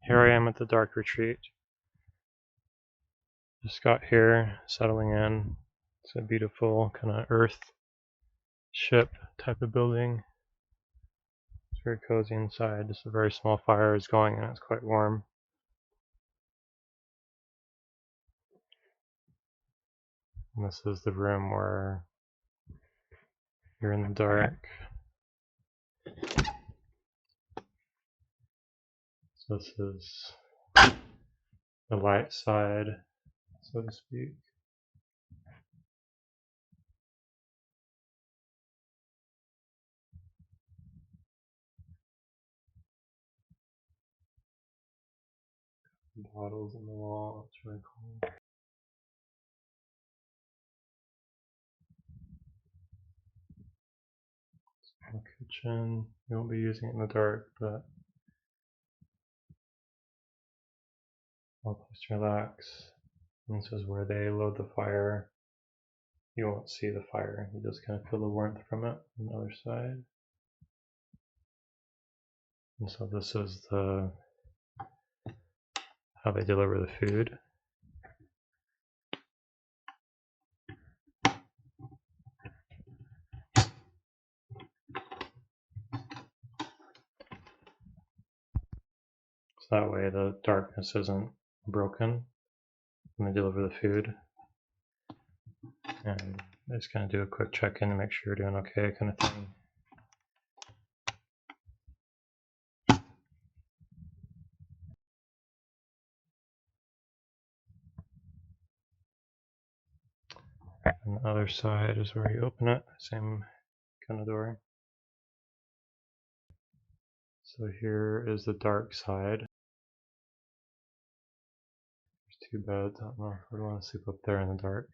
Here I am at the dark retreat. Just got here, settling in. It's a beautiful kind of earth ship type of building. It's very cozy inside. Just a very small fire is going and it's quite warm. And this is the room where you're in the dark. So this is the light side, so to speak. Bottles on the wall, it's really cool. The kitchen, you won't be using it in the dark, but I'll place to relax. And this is where they load the fire. You won't see the fire, you just kind of feel the warmth from it on the other side. And so this is how they deliver the food. So that way the darkness isn't broken when they deliver the food. And just kind of do a quick check-in to make sure you're doing okay, kind of thing. And the other side is where you open it, same kind of door. So here is the dark side. There's two beds. I don't know if I would want to sleep up there in the dark.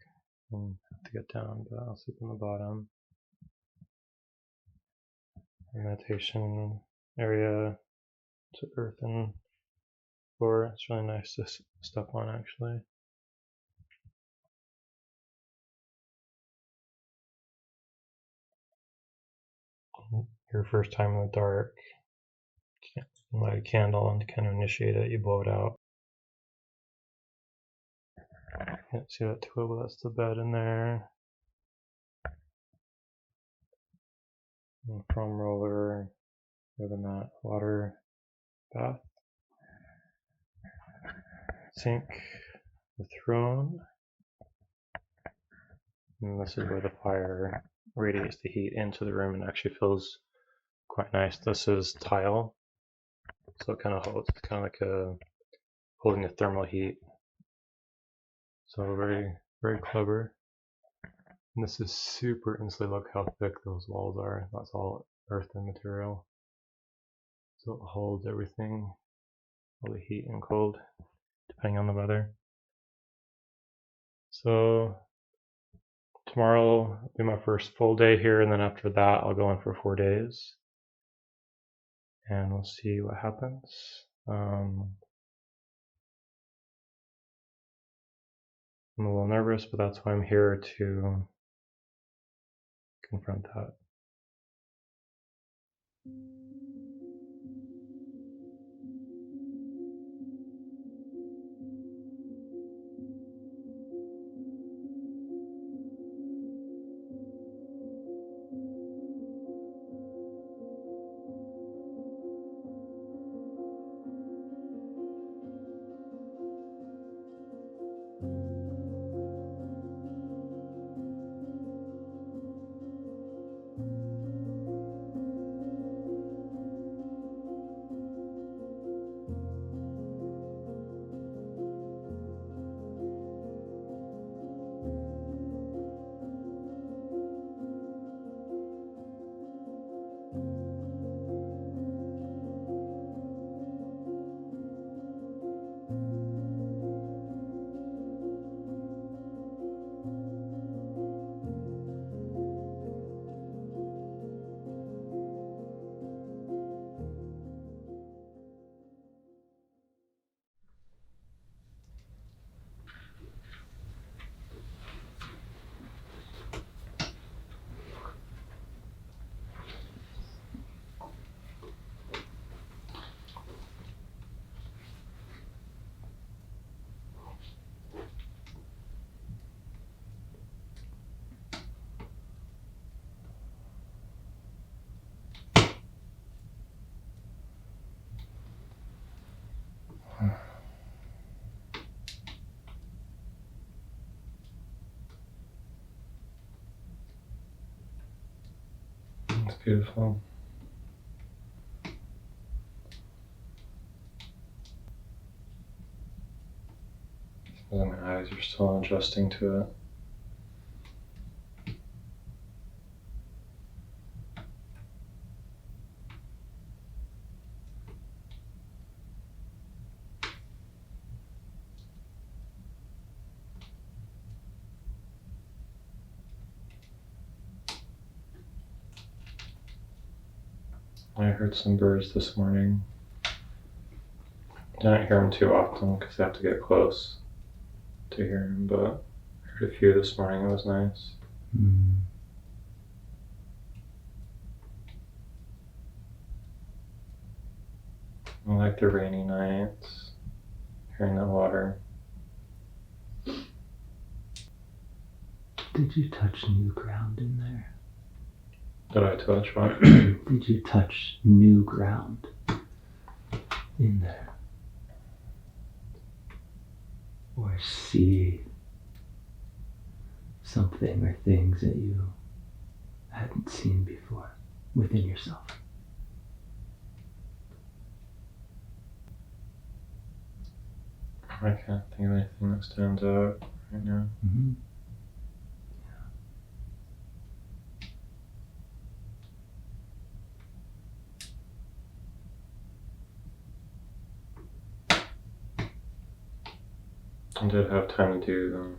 I have to get down, but I'll sleep on the bottom. The meditation area, it's earthen floor. It's really nice to step on, actually. Your first time in the dark, light a candle and to kind of initiate it, you blow it out. Can't see that too well, but that's the bed in there. And foam roller, the mat, water, bath, sink, the throne. And this is where the fire radiates the heat into the room and actually feels quite nice. This is tile, so it kind of holds, it's kind of like holding the thermal heat. So very, very clever. And this is super insulated. Look how thick those walls are. That's all earthen material. So it holds everything, all the heat and cold, depending on the weather. So tomorrow will be my first full day here, and then after that I'll go in for 4 days. And we'll see what happens. I'm a little nervous, but that's why I'm here to confront that. Beautiful. My eyes are still adjusting to it. I heard some birds this morning. Didn't hear them too often because I have to get close to hear them, but I heard a few this morning. It was nice. I like the rainy nights, hearing the water. Did you touch new ground in there? Did I touch what? Did you touch new ground in there? Or see something or things that you hadn't seen before within yourself? I can't think of anything that stands out right now. Mm-hmm. I did have time to do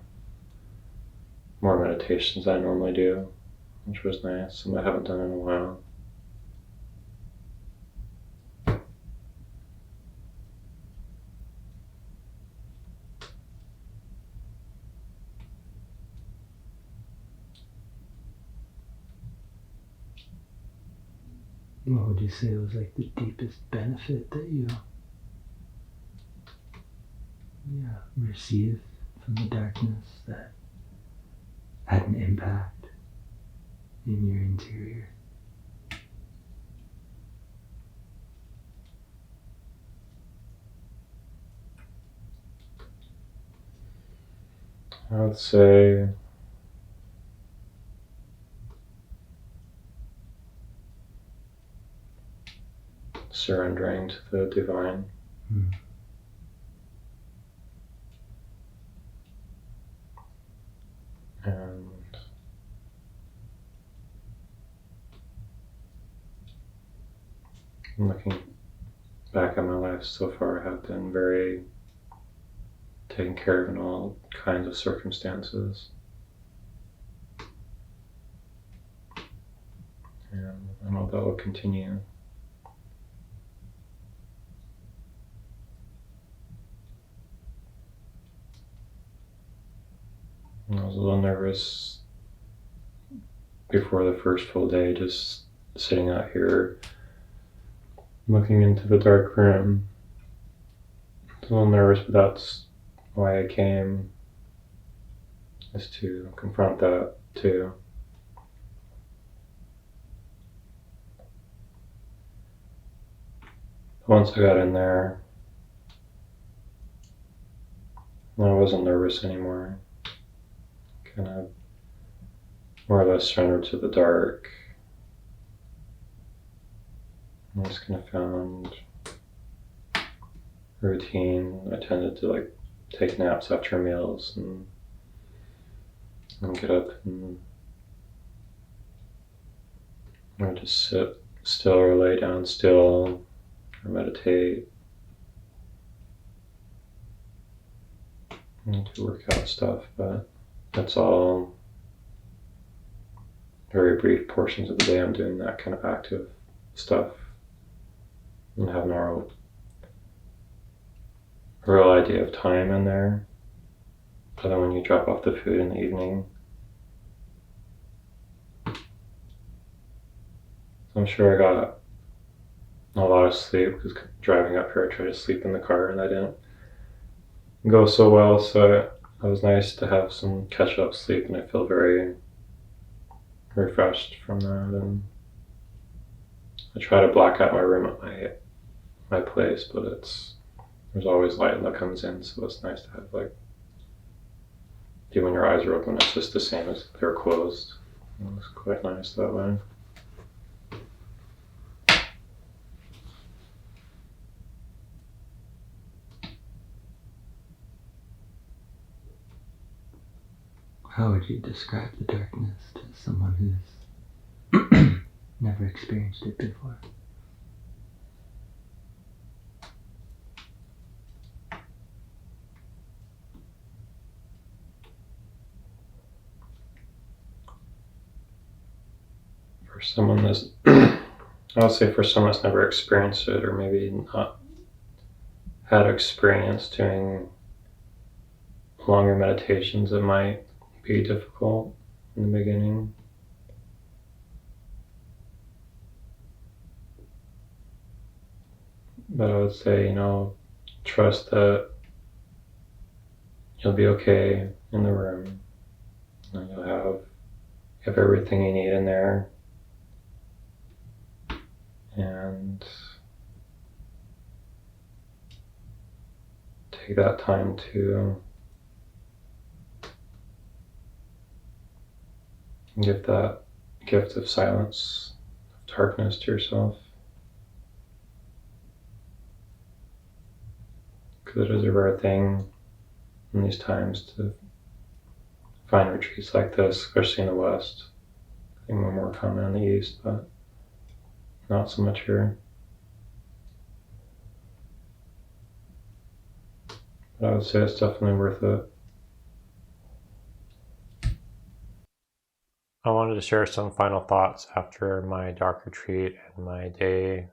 more meditations than I normally do, which was nice, and I haven't done in a while. What would you say was like the deepest benefit that you received from the darkness that had an impact in your interior? I would say surrendering to the divine. And looking back at my life so far, I have been very taken care of in all kinds of circumstances. And I know that will continue. I was a little nervous before the first full day, just sitting out here looking into the dark room. I was a little nervous, but that's why I came, is to confront that too. Once I got in there, I wasn't nervous anymore. Kind of more or less surrendered to the dark. I just kind of found routine. I tended to like take naps after meals and get up and or just sit still or lay down still or meditate and do workout stuff, but that's all very brief portions of the day. I'm doing that kind of active stuff and have no real idea of time in there, other than when you drop off the food in the evening. I'm sure I got a lot of sleep because driving up here I tried to sleep in the car and I didn't go so well, so it was nice to have some catch up sleep and I feel very refreshed from that. And I try to black out my room at my place, but there's always light that comes in, so it's nice to have like, even when your eyes are open, it's just the same as if they're closed. It's quite nice that way. How would you describe the darkness to someone who's never experienced it before? For someone that's, I would say for someone that's never experienced it, or maybe not had experience doing longer meditations, it might be difficult in the beginning. But I would say, trust that you'll be okay in the room. And you have everything you need in there. And take that time to give that gift of silence, of darkness to yourself. Because it is a rare thing in these times to find retreats like this, especially in the West. I think more common in the East, but not so much here. But I would say it's definitely worth it. I wanted to share some final thoughts after my dark retreat and my day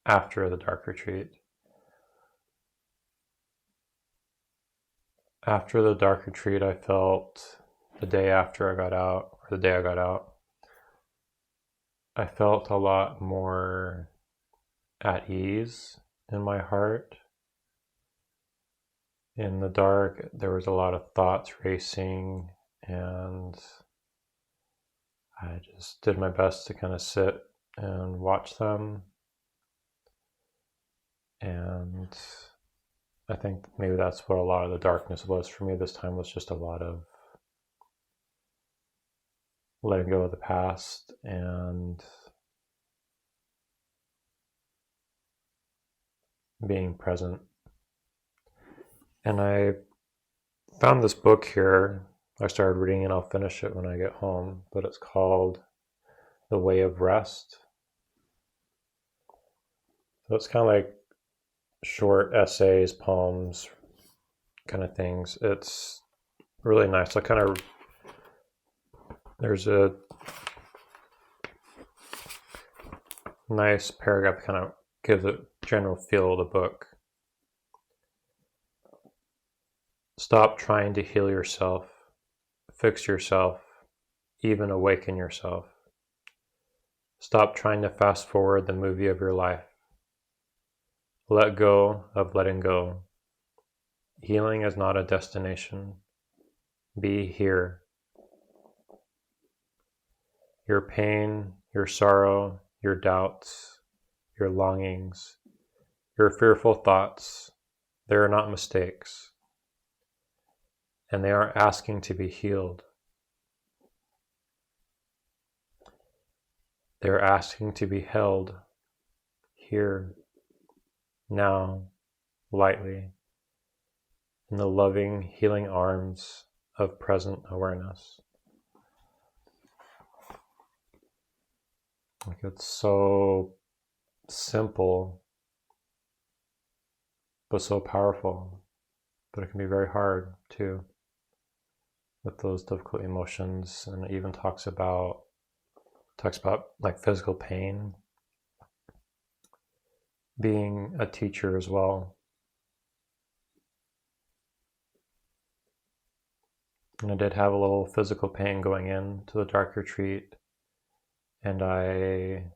after the dark retreat. After the dark retreat, I felt the day after I got out, or the day I got out, I felt a lot more at ease in my heart. In the dark, there was a lot of thoughts racing, and I just did my best to kind of sit and watch them. And I think maybe that's what a lot of the darkness was for me this time, was just a lot of letting go of the past and being present. And I found this book here. I started reading it, I'll finish it when I get home, but it's called The Way of Rest. So it's kind of like short essays, poems, kind of things. It's really nice. There's a nice paragraph that kind of gives a general feel of the book. Stop trying to heal yourself, fix yourself, even awaken yourself. Stop trying to fast forward the movie of your life. Let go of letting go. Healing is not a destination. Be here. Your pain, your sorrow, your doubts, your longings, your fearful thoughts, they are not mistakes, and they aren't asking to be healed. They are asking to be held here, now, lightly, in the loving, healing arms of present awareness. Like, it's so simple, but so powerful. But it can be very hard too, with those difficult emotions. And it even talks about like physical pain being a teacher as well. And I did have a little physical pain going into the dark retreat, and I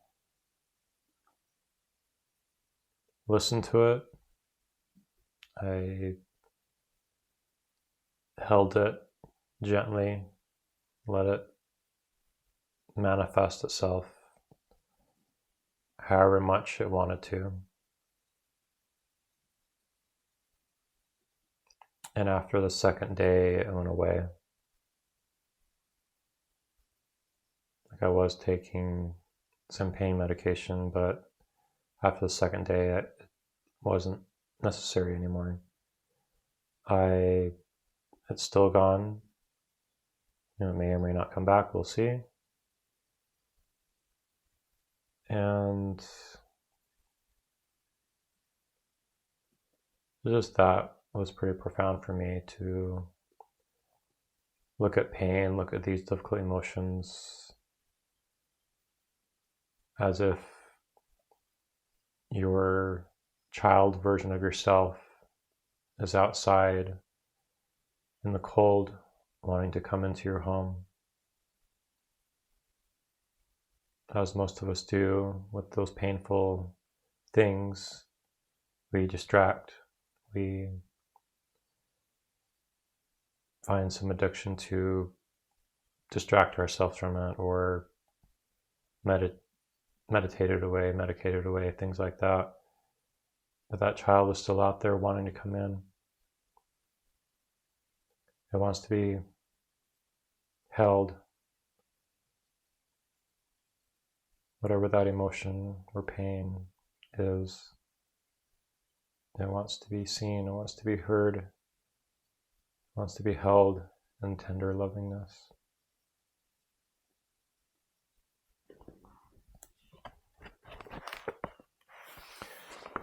listened to it. I held it gently, let it manifest itself however much it wanted to. And after the second day, it went away. Like, I was taking some pain medication, but after the second day, it wasn't necessary anymore. It's still gone, It may or may not come back, we'll see. And just that was pretty profound for me, to look at pain, look at these difficult emotions as if your child version of yourself is outside in the cold, wanting to come into your home. As most of us do with those painful things, we distract, we find some addiction to distract ourselves from it, or meditate it away, medicate it away, things like that. But that child is still out there wanting to come in. It wants to be held, whatever that emotion or pain is. It wants to be seen, it wants to be heard, it wants to be held in tender lovingness.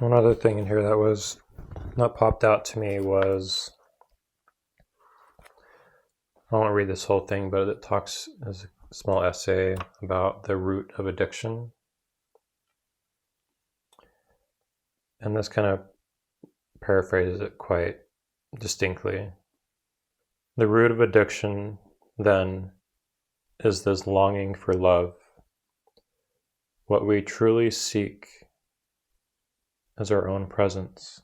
One other thing in here that popped out to me was, I won't read this whole thing, but it talks as a small essay about the root of addiction. And this kind of paraphrases it quite distinctly. The root of addiction, then, is this longing for love. What we truly seek is our own presence.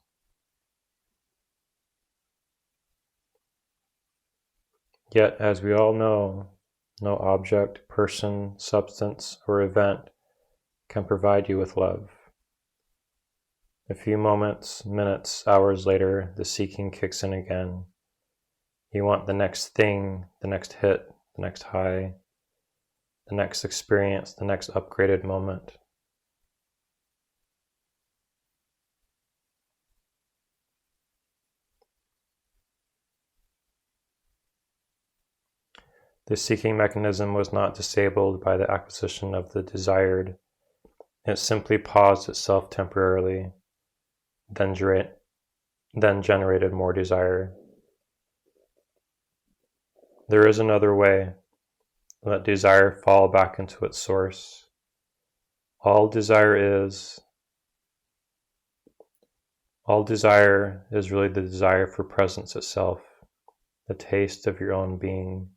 Yet, as we all know, no object, person, substance, or event can provide you with love. A few moments, minutes, hours later, the seeking kicks in again. You want the next thing, the next hit, the next high, the next experience, the next upgraded moment. The seeking mechanism was not disabled by the acquisition of the desired. It simply paused itself temporarily, then generated more desire. There is another way. Let desire fall back into its source. All desire is really the desire for presence itself, the taste of your own being,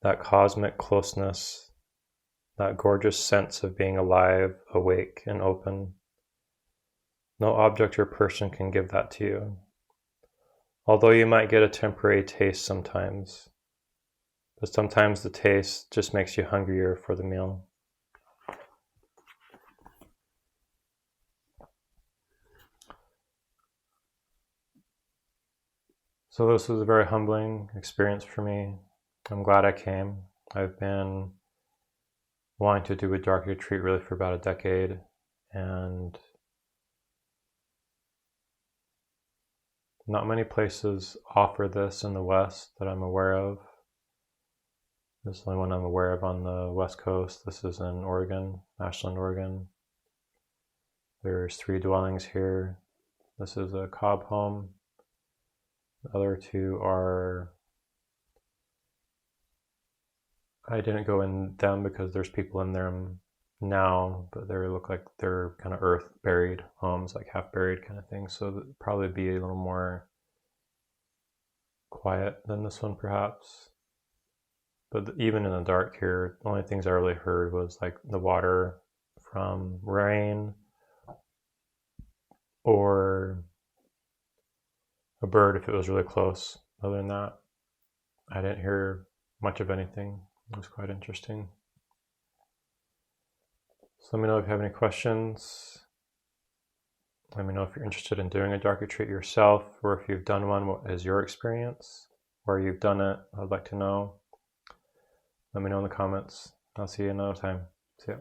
that cosmic closeness, that gorgeous sense of being alive, awake, and open. No object or person can give that to you. Although you might get a temporary taste sometimes, but sometimes the taste just makes you hungrier for the meal. So this was a very humbling experience for me. I'm glad I came. I've been wanting to do a dark retreat really for about a decade, and not many places offer this in the West that I'm aware of. This is the only one I'm aware of on the West Coast. This is in Oregon, Ashland, Oregon. There's 3 dwellings here. This is a cob home. The other 2 are, I didn't go in them because there's people in them now, but they look like they're kind of earth buried homes, like half buried kind of thing. So it'd probably be a little more quiet than this one perhaps. But even in the dark here, the only things I really heard was like the water from rain or a bird if it was really close. Other than that, I didn't hear much of anything. It was quite interesting. So let me know if you have any questions. Let me know if you're interested in doing a dark retreat yourself, or if you've done one, what is your experience? Where you've done it, I'd like to know. Let me know in the comments. I'll see you another time. See ya.